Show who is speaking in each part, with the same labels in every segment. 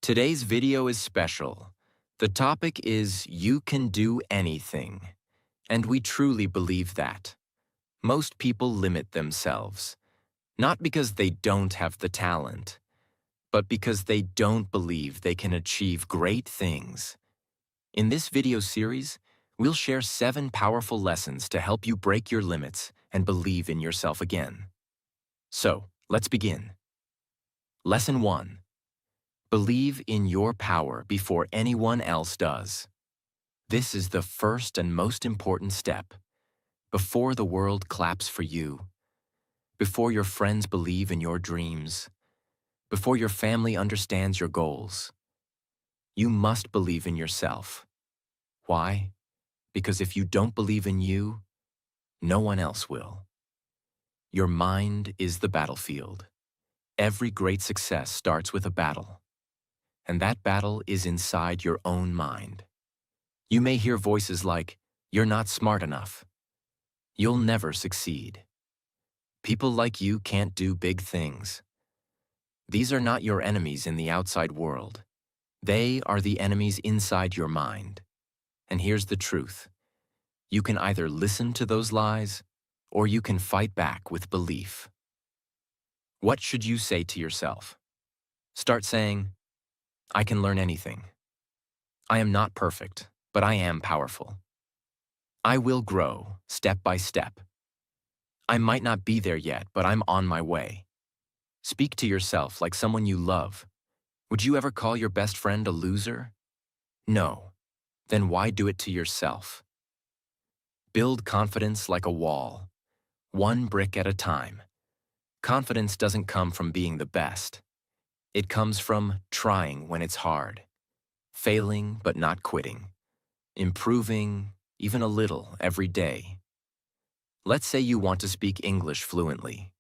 Speaker 1: Today's video is special. The topic is You Can Do Anything, and we truly believe that. Most people limit themselves, not because they don't have the talent, but because they don't believe they can achieve great things. In this video series, we'll share 7 powerful lessons to help you break your limits and believe in yourself again. So, let's begin. Lesson 1. Believe in your power before anyone else does. This is the first and most important step. Before the world claps for you, before your friends believe in your dreams, before your family understands your goals, you must believe in yourself. Why? Because if you don't believe in you, no one else will. Your mind is the battlefield. Every great success starts with a battle, and that battle is inside your own mind. You may hear voices like, "You're not smart enough. You'll never succeed. People like you can't do big things." These are not your enemies in the outside world. They are the enemies inside your mind. And here's the truth. You can either listen to those lies, or you can fight back with belief. What should you say to yourself? Start saying, "I can learn anything. I am not perfect, but I am powerful. I will grow, step by step. I might not be there yet, but I'm on my way." Speak to yourself like someone you love. Would you ever call your best friend a loser? No. Then why do it to yourself? Build confidence like a wall, one brick at a time. Confidence doesn't come from being the best. It comes from trying when it's hard, failing but not quitting, improving even a little every day. Let's say you want to speak English fluently.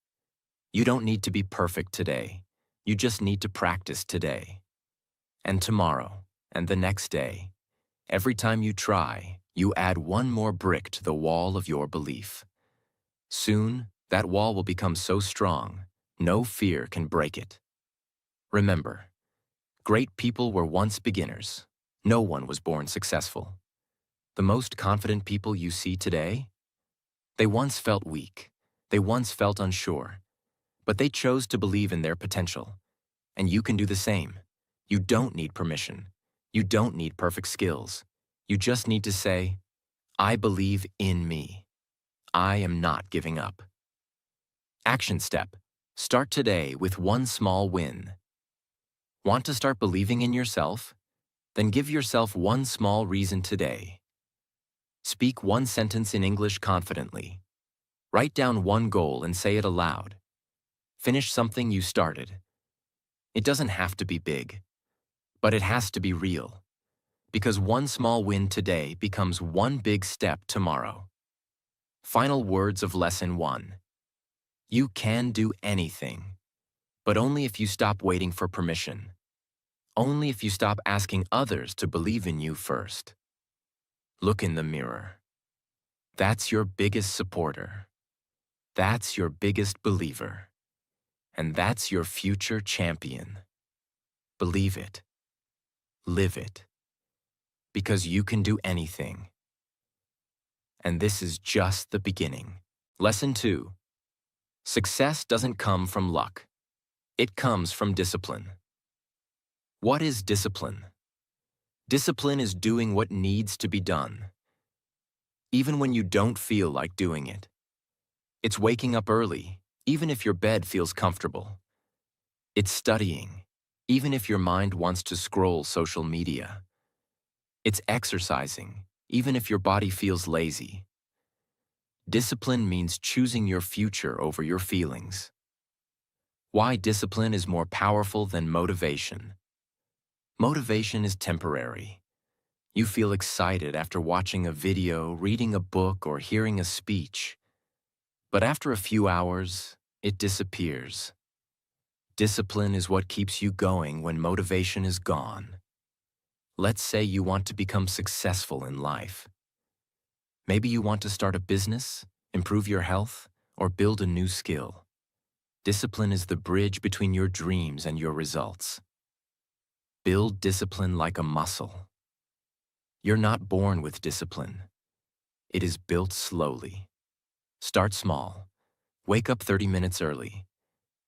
Speaker 1: You don't need to be perfect today. You just need to practice today. And tomorrow, and the next day. Every time you try, you add one more brick to the wall of your belief. Soon, that wall will become so strong, no fear can break it. Remember, great people were once beginners. No one was born successful. The most confident people you see today, they once felt weak. They once felt unsure. But they chose to believe in their potential. And you can do the same. You don't need permission. You don't need perfect skills. You just need to say, "I believe in me. I am not giving up." Action step. Start today with one small win. Want to start believing in yourself? Then give yourself one small reason today. Speak one sentence in English confidently. Write down one goal and say it aloud. Finish something you started. It doesn't have to be big, but it has to be real. Because one small win today becomes one big step tomorrow. Final words of Lesson 1. You can do anything, but only if you stop waiting for permission. Only if you stop asking others to believe in you first. Look in the mirror. That's your biggest supporter. That's your biggest believer. And that's your future champion. Believe it. Live it. Because you can do anything. And this is just the beginning. Lesson 2. Success doesn't come from luck. It comes from discipline. What is discipline? Discipline is doing what needs to be done, even when you don't feel like doing it. It's waking up early, even if your bed feels comfortable. It's studying, even if your mind wants to scroll social media. It's exercising, even if your body feels lazy. Discipline means choosing your future over your feelings. Why discipline is more powerful than motivation. Motivation is temporary. You feel excited after watching a video, reading a book, or hearing a speech. But after a few hours, it disappears. Discipline is what keeps you going when motivation is gone. Let's say you want to become successful in life. Maybe you want to start a business, improve your health, or build a new skill. Discipline is the bridge between your dreams and your results. Build discipline like a muscle. You're not born with discipline. It is built slowly. Start small. Wake up 30 minutes early.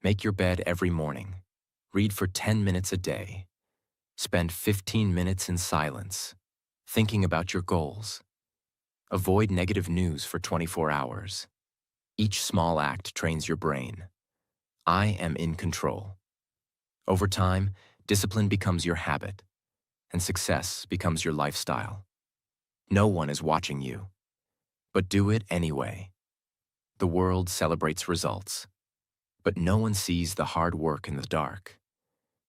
Speaker 1: Make your bed every morning. Read for 10 minutes a day. Spend 15 minutes in silence, thinking about your goals. Avoid negative news for 24 hours. Each small act trains your brain. I am in control. Over time, discipline becomes your habit, and success becomes your lifestyle. No one is watching you, but do it anyway. The world celebrates results, but no one sees the hard work in the dark.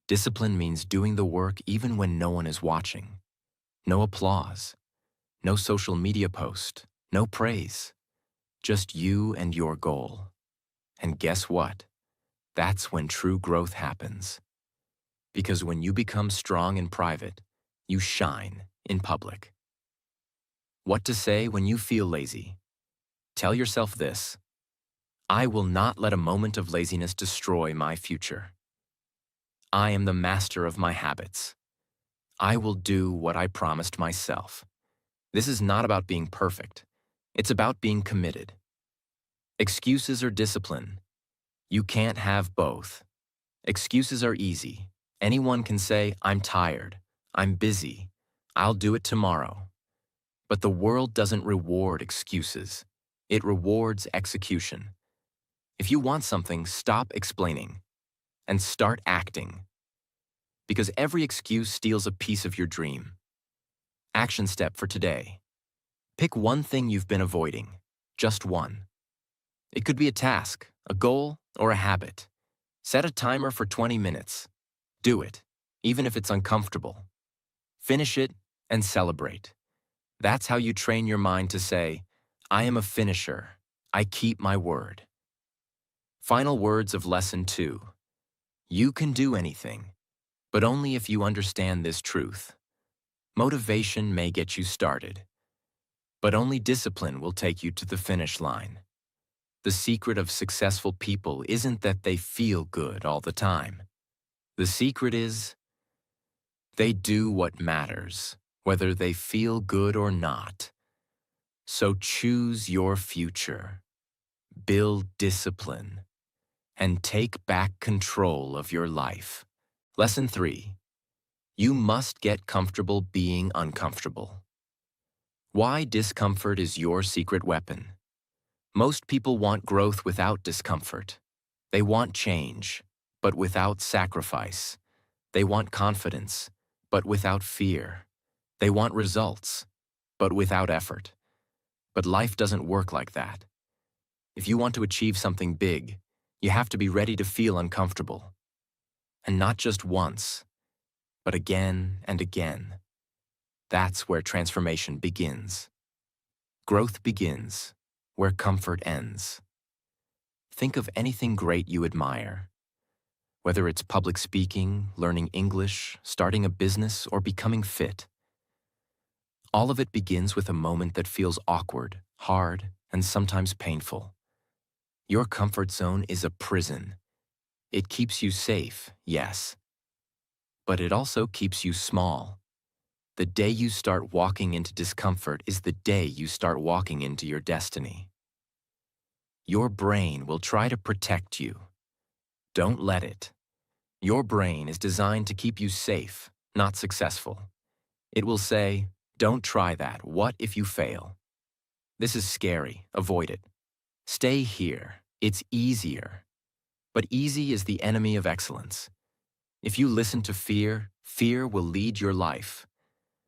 Speaker 1: Discipline means doing the work even when no one is watching. No applause, no social media post, no praise. Just you and your goal. And guess what? That's when true growth happens. Because when you become strong in private, you shine in public. What to say when you feel lazy? Tell yourself this: I will not let a moment of laziness destroy my future. I am the master of my habits. I will do what I promised myself. This is not about being perfect. It's about being committed. Excuses or discipline? You can't have both. Excuses are easy. Anyone can say, I'm tired, I'm busy, I'll do it tomorrow. But the world doesn't reward excuses. It rewards execution. If you want something, stop explaining and start acting. Because every excuse steals a piece of your dream. Action step for today. Pick one thing you've been avoiding, just one. It could be a task, a goal, or a habit. Set a timer for 20 minutes. Do it, even if it's uncomfortable. Finish it and celebrate. That's how you train your mind to say, I am a finisher. I keep my word. Final words of Lesson 2. You can do anything, but only if you understand this truth. Motivation may get you started, but only discipline will take you to the finish line. The secret of successful people isn't that they feel good all the time. The secret is they do what matters, whether they feel good or not. So choose your future, build discipline, and take back control of your life. Lesson 3. You must get comfortable being uncomfortable. Why discomfort is your secret weapon. Most people want growth without discomfort. They want change, but without sacrifice. They want confidence, but without fear. They want results, but without effort. But life doesn't work like that. If you want to achieve something big, you have to be ready to feel uncomfortable. And not just once, but again and again. That's where transformation begins. Growth begins where comfort ends. Think of anything great you admire. Whether it's public speaking, learning English, starting a business, or becoming fit. All of it begins with a moment that feels awkward, hard, and sometimes painful. Your comfort zone is a prison. It keeps you safe, yes, but it also keeps you small. The day you start walking into discomfort is the day you start walking into your destiny. Your brain will try to protect you. Don't let it. Your brain is designed to keep you safe, not successful. It will say, don't try that. What if you fail? This is scary. Avoid it. Stay here. It's easier. But easy is the enemy of excellence. If you listen to fear, fear will lead your life.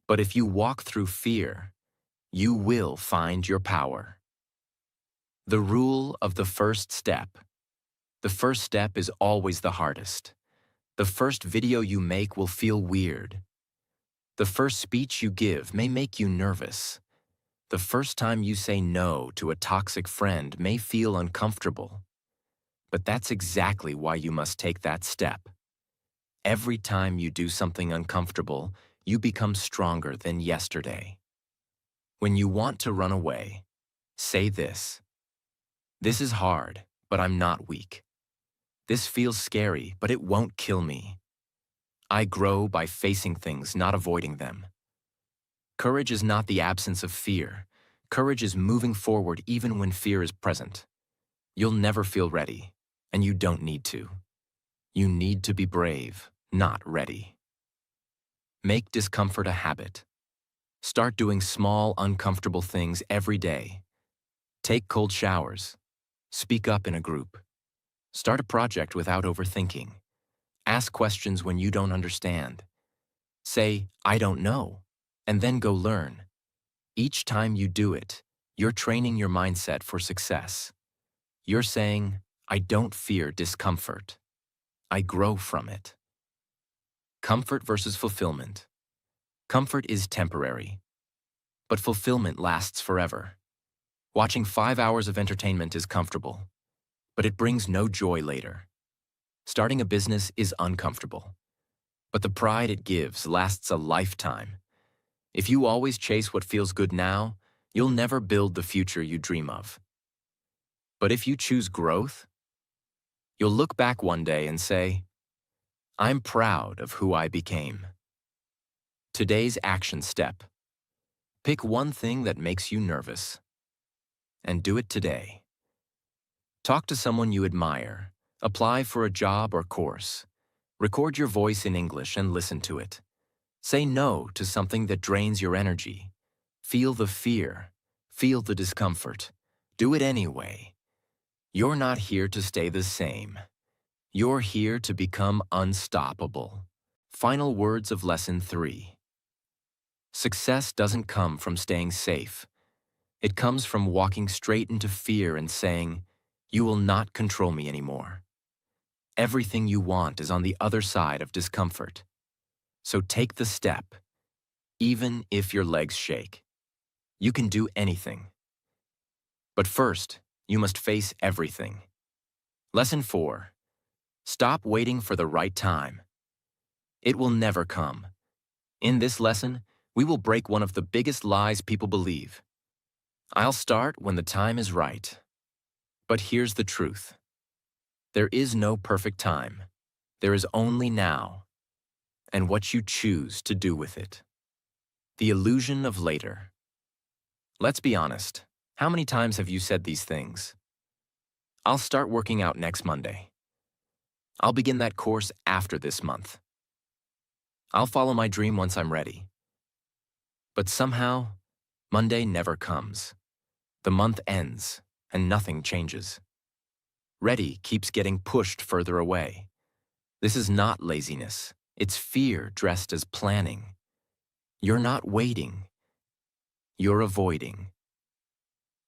Speaker 1: But if you walk through fear, you will find your power. The rule of the first step. The first step is always the hardest. The first video you make will feel weird. The first speech you give may make you nervous. The first time you say no to a toxic friend may feel uncomfortable. But that's exactly why you must take that step. Every time you do something uncomfortable, you become stronger than yesterday. When you want to run away, say this. This is hard, but I'm not weak. This feels scary, but it won't kill me. I grow by facing things, not avoiding them. Courage is not the absence of fear. Courage is moving forward even when fear is present. You'll never feel ready, and you don't need to. You need to be brave, not ready. Make discomfort a habit. Start doing small, uncomfortable things every day. Take cold showers. Speak up in a group. Start a project without overthinking. Ask questions when you don't understand. Say, I don't know, and then go learn. Each time you do it, you're training your mindset for success. You're saying, I don't fear discomfort. I grow from it. Comfort versus fulfillment. Comfort is temporary, but fulfillment lasts forever. Watching 5 hours of entertainment is comfortable, but it brings no joy later. Starting a business is uncomfortable, but the pride it gives lasts a lifetime. If you always chase what feels good now, you'll never build the future you dream of. But if you choose growth, you'll look back one day and say, I'm proud of who I became. Today's action step. Pick one thing that makes you nervous, and do it today. Talk to someone you admire. Apply for a job or course. Record your voice in English and listen to it. Say no to something that drains your energy. Feel the fear. Feel the discomfort. Do it anyway. You're not here to stay the same. You're here to become unstoppable. Final words of Lesson 3. Success doesn't come from staying safe. It comes from walking straight into fear and saying, you will not control me anymore. Everything you want is on the other side of discomfort. So take the step, even if your legs shake. You can do anything. But first, you must face everything. Lesson 4. Stop waiting for the right time. It will never come. In this lesson, we will break one of the biggest lies people believe. I'll start when the time is right. But here's the truth. There is no perfect time. There is only now, and what you choose to do with it. The illusion of later. Let's be honest. How many times have you said these things? I'll start working out next Monday. I'll begin that course after this month. I'll follow my dream once I'm ready. But somehow, Monday never comes. The month ends, and nothing changes. Ready keeps getting pushed further away. This is not laziness. It's fear dressed as planning. You're not waiting. You're avoiding.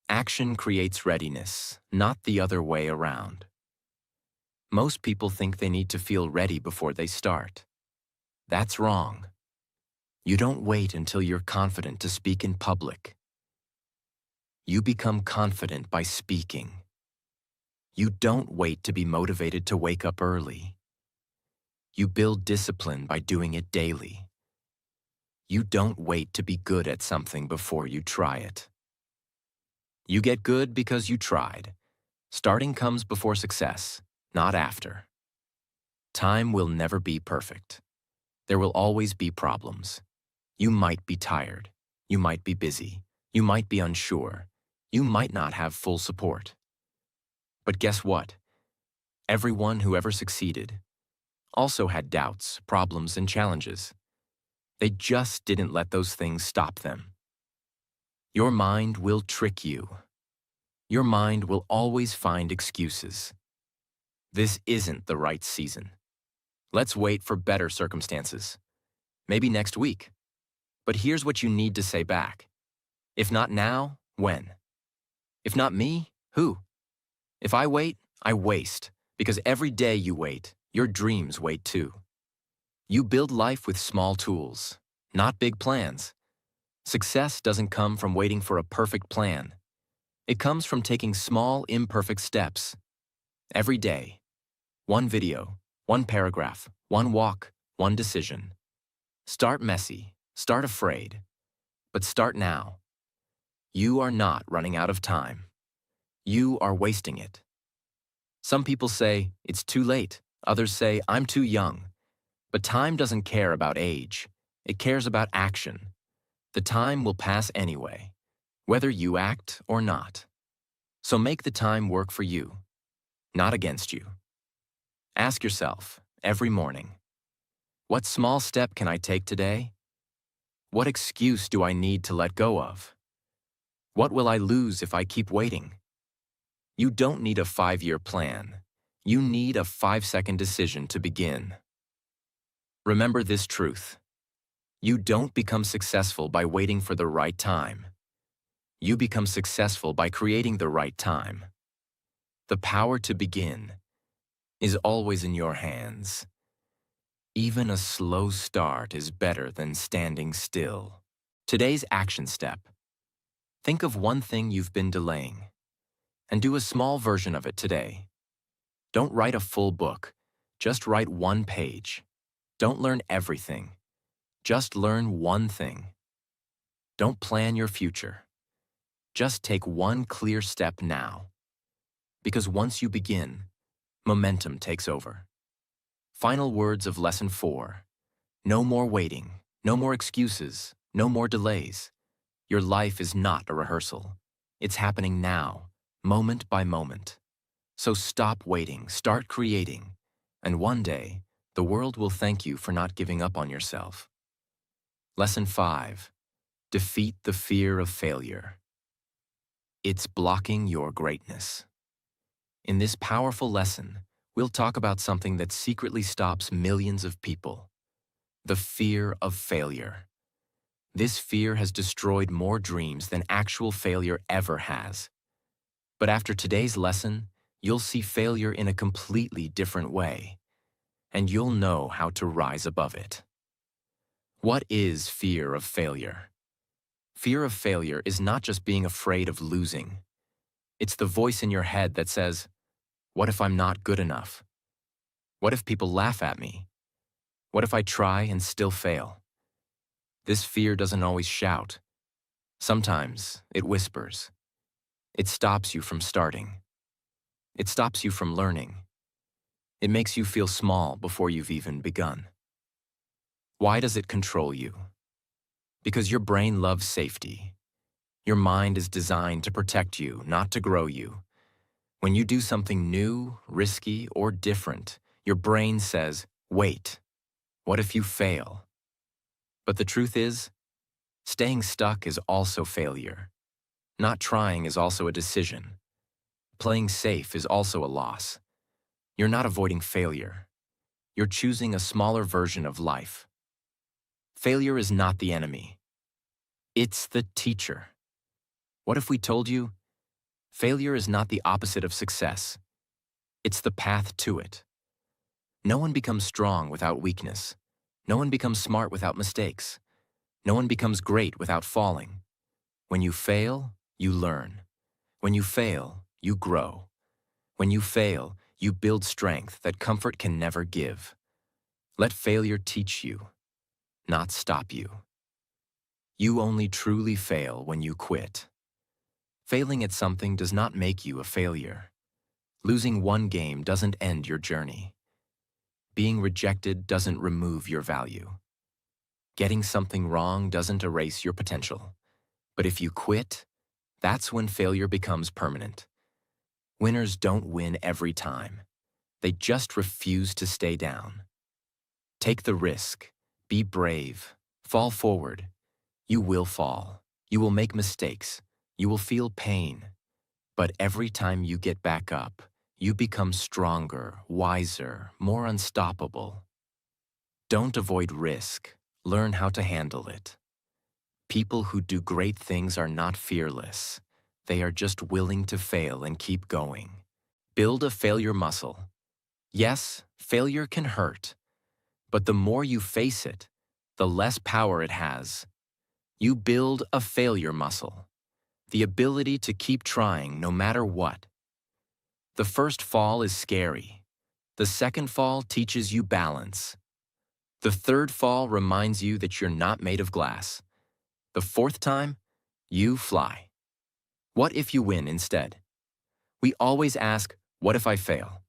Speaker 1: Action creates readiness, not the other way around. Most people think they need to feel ready before they start. That's wrong. You don't wait until you're confident to speak in public. You become confident by speaking. You don't wait to be motivated to wake up early. You build discipline by doing it daily. You don't wait to be good at something before you try it. You get good because you tried. Starting comes before success, not after. Time will never be perfect. There will always be problems. You might be tired. You might be busy. You might be unsure. You might not have full support. But guess what? Everyone who ever succeeded also had doubts, problems, and challenges. They just didn't let those things stop them. Your mind will trick you. Your mind will always find excuses. This isn't the right season. Let's wait for better circumstances. Maybe next week. But here's what you need to say back. If not now, when? If not me, who? If I wait, I waste. Because every day you wait, your dreams wait too. You build life with small tools, not big plans. Success doesn't come from waiting for a perfect plan. It comes from taking small, imperfect steps. Every day. One video, one paragraph, one walk, one decision. Start messy, start afraid, but start now. You are not running out of time. You are wasting it. Some people say, it's too late. Others say, I'm too young. But time doesn't care about age. It cares about action. The time will pass anyway, whether you act or not. So make the time work for you, not against you. Ask yourself, every morning, what small step can I take today? What excuse do I need to let go of? What will I lose if I keep waiting? You don't need a 5-year plan. You need a 5-second decision to begin. Remember this truth. You don't become successful by waiting for the right time. You become successful by creating the right time. The power to begin is always in your hands. Even a slow start is better than standing still. Today's action step. Think of one thing you've been delaying, and do a small version of it today. Don't write a full book, just write one page. Don't learn everything, just learn one thing. Don't plan your future. Just take one clear step now. Because once you begin, momentum takes over. Final words of Lesson 4. No more waiting, no more excuses, no more delays. Your life is not a rehearsal. It's happening now, moment by moment. So stop waiting, start creating, and one day, the world will thank you for not giving up on yourself. Lesson 5. Defeat the fear of failure. It's blocking your greatness. In this powerful lesson, we'll talk about something that secretly stops millions of people. The fear of failure. This fear has destroyed more dreams than actual failure ever has. But after today's lesson, you'll see failure in a completely different way, and you'll know how to rise above it. What is fear of failure? Fear of failure is not just being afraid of losing. It's the voice in your head that says, "What if I'm not good enough? What if people laugh at me? What if I try and still fail?" This fear doesn't always shout. Sometimes it whispers. It stops you from starting. It stops you from learning. It makes you feel small before you've even begun. Why does it control you? Because your brain loves safety. Your mind is designed to protect you, not to grow you. When you do something new, risky, or different, your brain says, "Wait, what if you fail?" But the truth is, staying stuck is also failure. Not trying is also a decision. Playing safe is also a loss. You're not avoiding failure. You're choosing a smaller version of life. Failure is not the enemy. It's the teacher. What if we told you, failure is not the opposite of success? It's the path to it. No one becomes strong without weakness. No one becomes smart without mistakes. No one becomes great without falling. When you fail, you learn. When you fail, you grow. When you fail, you build strength that comfort can never give. Let failure teach you, not stop you. You only truly fail when you quit. Failing at something does not make you a failure. Losing one game doesn't end your journey. Being rejected doesn't remove your value. Getting something wrong doesn't erase your potential. But if you quit, that's when failure becomes permanent. Winners don't win every time. They just refuse to stay down. Take the risk. Be brave. Fall forward. You will fall. You will make mistakes. You will feel pain. But every time you get back up, you become stronger, wiser, more unstoppable. Don't avoid risk. Learn how to handle it. People who do great things are not fearless. They are just willing to fail and keep going. Build a failure muscle. Yes, failure can hurt. But the more you face it, the less power it has. You build a failure muscle. The ability to keep trying no matter what. The first fall is scary. The second fall teaches you balance. The third fall reminds you that you're not made of glass. The fourth time, you fly. What if you win instead? We always ask, what if I fail?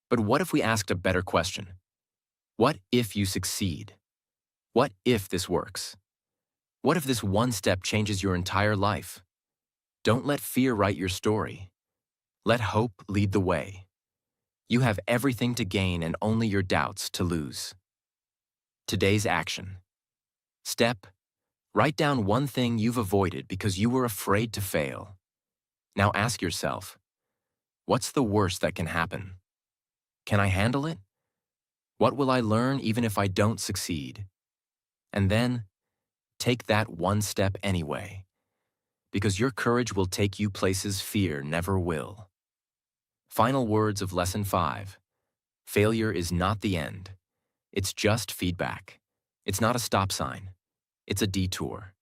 Speaker 1: But what if we asked a better question? What if you succeed? What if this works? What if this one step changes your entire life? Don't let fear write your story. Let hope lead the way. You have everything to gain and only your doubts to lose. Today's action. Step: write down one thing you've avoided because you were afraid to fail. Now ask yourself, what's the worst that can happen? Can I handle it? What will I learn even if I don't succeed? And then, take that one step anyway, because your courage will take you places fear never will. Final words of Lesson 5. Failure is not the end. It's just feedback. It's not a stop sign. It's a detour.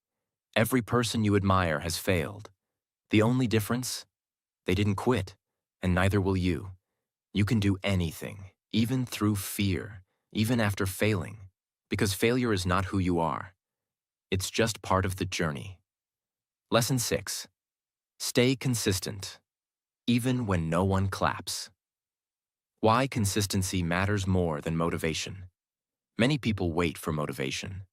Speaker 1: Every person you admire has failed. The only difference? They didn't quit, and neither will you. You can do anything, even through fear, even after failing, because failure is not who you are. It's just part of the journey. Lesson 6. Stay consistent, even when no one claps. Why consistency matters more than motivation. Many people wait for motivation.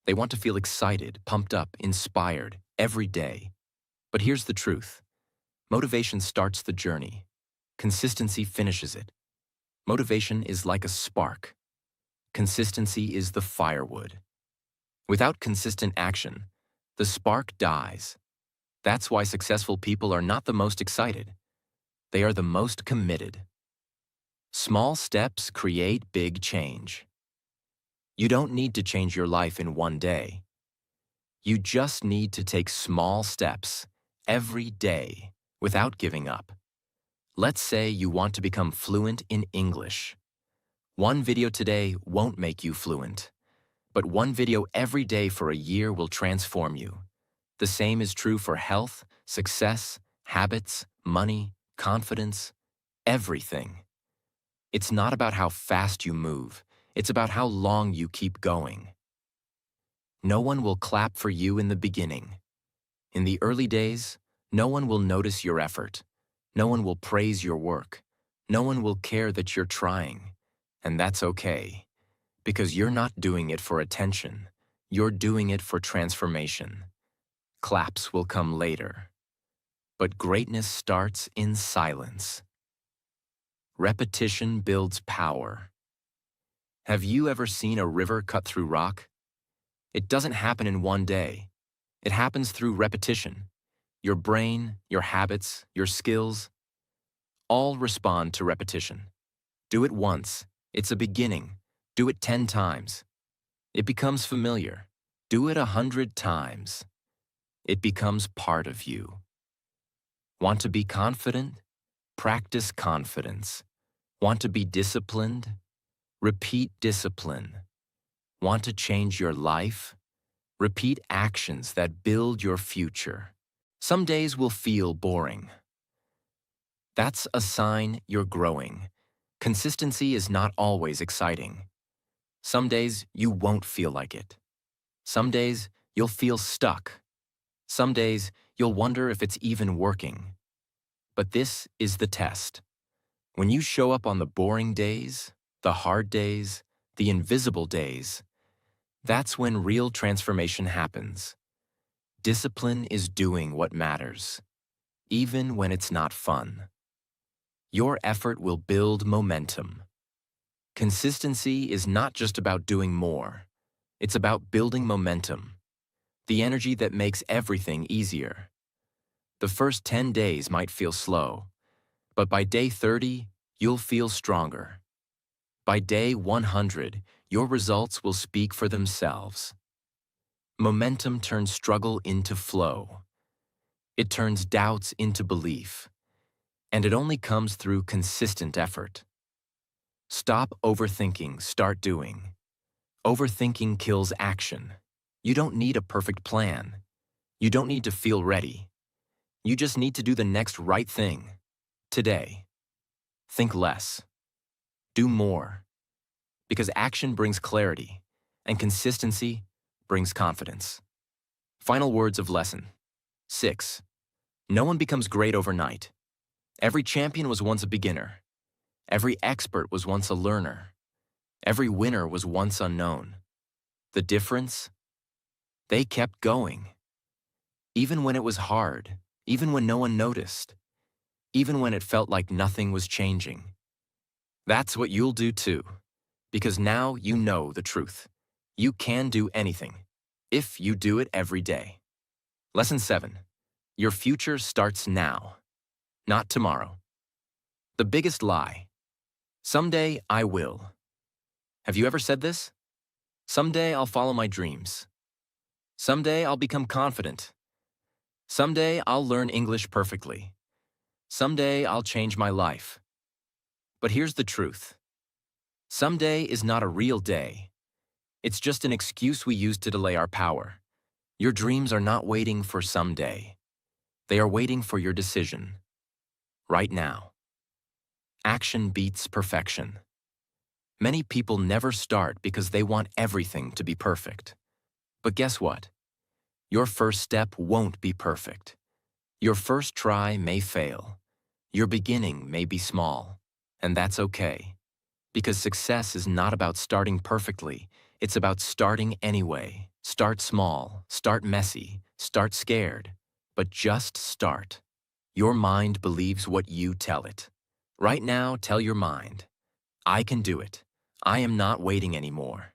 Speaker 1: They want to feel excited, pumped up, inspired every day. But here's the truth. Motivation starts the journey. Consistency finishes it. Motivation is like a spark. Consistency is the firewood. Without consistent action, the spark dies. That's why successful people are not the most excited. They are the most committed. Small steps create big change. You don't need to change your life in one day. You just need to take small steps every day without giving up. Let's say you want to become fluent in English. One video today won't make you fluent, but one video every day for a year will transform you. The same is true for health, success, habits, money, confidence, everything. It's not about how fast you move. It's about how long you keep going. No one will clap for you in the beginning. In the early days, no one will notice your effort. No one will praise your work. No one will care that you're trying. And that's okay, because you're not doing it for attention. You're doing it for transformation. Claps will come later. But greatness starts in silence. Repetition builds power. Have you ever seen a river cut through rock? It doesn't happen in one day. It happens through repetition. Your brain, your habits, your skills, all respond to repetition. Do it once. It's a beginning. Do it 10 times. It becomes familiar. Do it 100 times. It becomes part of you. Want to be confident? Practice confidence. Want to be disciplined? Repeat discipline. Want to change your life? Repeat actions that build your future. Some days will feel boring. That's a sign you're growing. Consistency is not always exciting. Some days you won't feel like it. Some days you'll feel stuck. Some days you'll wonder if it's even working. But this is the test. When you show up on the boring days, the hard days, the invisible days, that's when real transformation happens. Discipline is doing what matters, even when it's not fun. Your effort will build momentum. Consistency is not just about doing more. It's about building momentum, the energy that makes everything easier. The first 10 days might feel slow, but by day 30, you'll feel stronger. By day 100, your results will speak for themselves. Momentum turns struggle into flow. It turns doubts into belief. And it only comes through consistent effort. Stop overthinking, start doing. Overthinking kills action. You don't need a perfect plan. You don't need to feel ready. You just need to do the next right thing, today. Think less. Do more. Because action brings clarity, and consistency brings confidence. Final words of lesson 6. No one becomes great overnight. Every champion was once a beginner. Every expert was once a learner. Every winner was once unknown. The difference? They kept going. Even when it was hard, even when no one noticed, even when it felt like nothing was changing. That's what you'll do too, because now you know the truth. You can do anything, if you do it every day. Lesson 7. Your future starts now, not tomorrow. The biggest lie. Someday I will. Have you ever said this? Someday I'll follow my dreams. Someday I'll become confident. Someday I'll learn English perfectly. Someday I'll change my life. But here's the truth. Someday is not a real day. It's just an excuse we use to delay our power. Your dreams are not waiting for someday. They are waiting for your decision. Right now. Action beats perfection. Many people never start because they want everything to be perfect. But guess what? Your first step won't be perfect. Your first try may fail. Your beginning may be small. And that's okay. Because success is not about starting perfectly. It's about starting anyway. Start small, start messy, start scared. But just start. Your mind believes what you tell it. Right now, tell your mind, I can do it. I am not waiting anymore.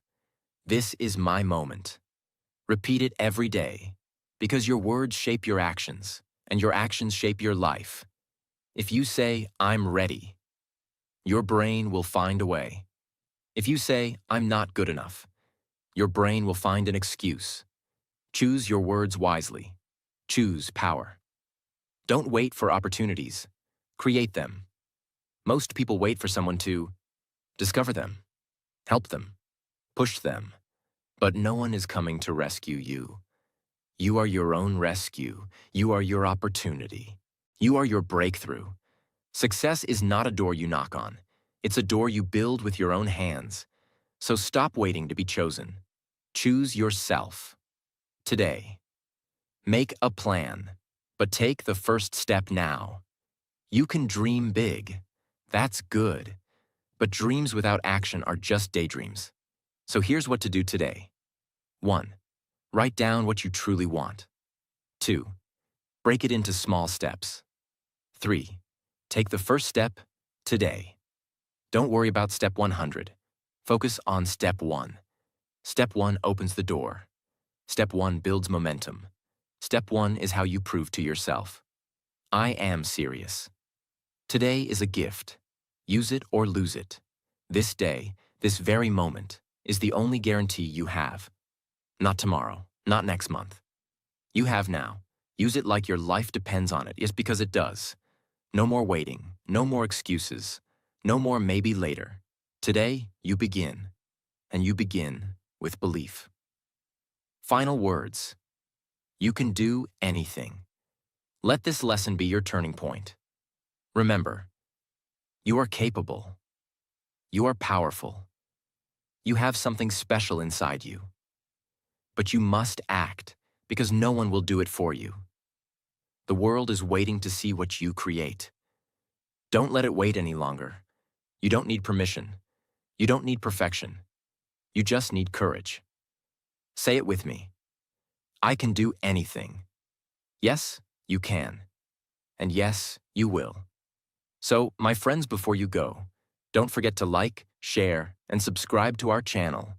Speaker 1: This is my moment. Repeat it every day, because your words shape your actions, and your actions shape your life. If you say, I'm ready, your brain will find a way. If you say, I'm not good enough, your brain will find an excuse. Choose your words wisely. Choose power. Don't wait for opportunities. Create them. Most people wait for someone to discover them, help them, push them. But no one is coming to rescue you. You are your own rescue. You are your opportunity. You are your breakthrough. Success is not a door you knock on. It's a door you build with your own hands. So stop waiting to be chosen. Choose yourself. Today. Make a plan, but take the first step now. You can dream big. That's good. But dreams without action are just daydreams. So here's what to do today. 1. Write down what you truly want. 2. Break it into small steps. 3. Take the first step today. Don't worry about step 100. Focus on step 1. Step 1 opens the door. Step 1 builds momentum. Step 1 is how you prove to yourself. I am serious. Today is a gift. Use it or lose it. This day, this very moment, is the only guarantee you have. Not tomorrow, not next month. You have now. Use it like your life depends on it. Yes, because it does. No more waiting, no more excuses, no more maybe later. Today, you begin, and you begin with belief. Final words. You can do anything. Let this lesson be your turning point. Remember, you are capable. You are powerful. You have something special inside you. But you must act, because no one will do it for you. The world is waiting to see what you create. Don't let it wait any longer. You don't need permission. You don't need perfection. You just need courage. Say it with me. I can do anything. Yes, you can. And yes, you will. So, my friends, before you go, don't forget to like, share, and subscribe to our channel.